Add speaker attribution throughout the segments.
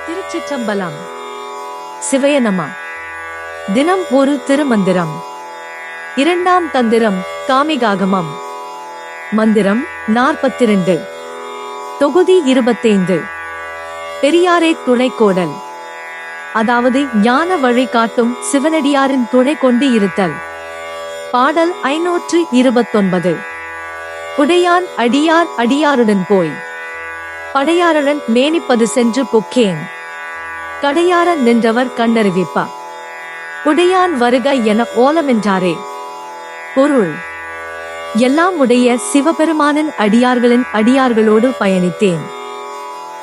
Speaker 1: திருச்சிற்றம்பலம். சிவய நம. தினம் ஒரு திருமந்திரம். இரண்டாம் தந்திரம் காமிகாகமம். மந்திரம் 42. தொகுதி 25. பெரியாரை துணைக்கோடல். அதாவது ஞான வழி காட்டும் சிவனடியாரின் துணை கொண்டு இருத்தல். பாடல் 529. உடையான் அடியார் அடியாருடன் போய் படையாரன் மேனிப்பது சென்று பொக்கேன். கடையார நின்றவர் கண்டறிவிப்பா. உடையான் வருக என ஓலமென்றாரே. பொருள்: எல்லாம் உடைய சிவபெருமானின் அடியார்களின் அடியார்களோடு பயணித்தேன்.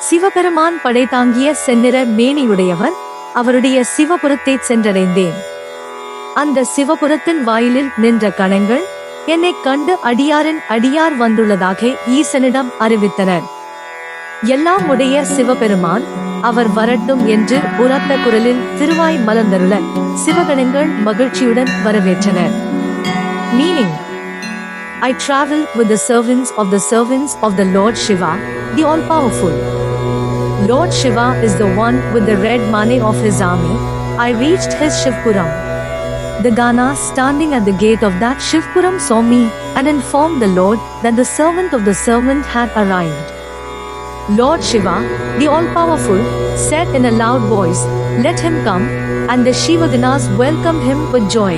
Speaker 1: சிவபெருமான் படை தாங்கிய செந்நிற மேனியுடையவர். அவருடைய சிவபுரத்தை சென்றடைந்தேன். அந்த சிவபுரத்தின் வாயிலில் நின்ற கணங்கள் என்னைக் கண்டு அடியாரின் அடியார் வந்துள்ளதாக ஈசனிடம் அறிவித்தனர். எல்லாம் உடைய சிவபெருமான் அவர் வரட்டும் என்று உரத்த குரலில் திருவாய் மலர்ந்தருள சிவகணங்கள் மகிழ்ச்சியுடன் வரவேற்றனர். Meaning: I travel with the servants of the Lord Shiva, the all-powerful. Lord Shiva is the one with the red mane of his army. I reached his Shivpuram. The Ganas standing at the gate of that Shivpuram saw me and informed the Lord that the servant of the servant had arrived. Lord Shiva, the all-powerful, said in a loud voice, "Let him come," and the Shivaganas welcomed him with joy.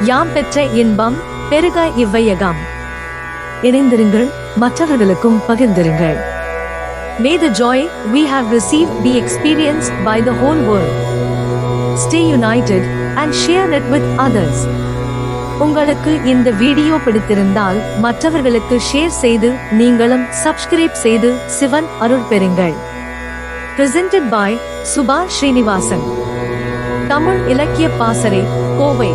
Speaker 1: யாம் பெற்ற இன்பம் பெருக இவ்வையகம். இணைந்திருங்கள், மற்றவர்களுக்கும் பகிர்ந்திருங்கள். May the joy we have received be experienced by the whole world. Stay united and share it with others. உங்களுக்கு இந்த video பிடித்திருந்தால் மற்றவர்களுக்கு ஷேர் செய்து நீங்களும் சப்ஸ்கிரைப் செய்து சிவன் அருள் பெறுங்கள். Presented by Subha Srinivasan. தமிழ் இலக்கிய பாசறை, கோவை.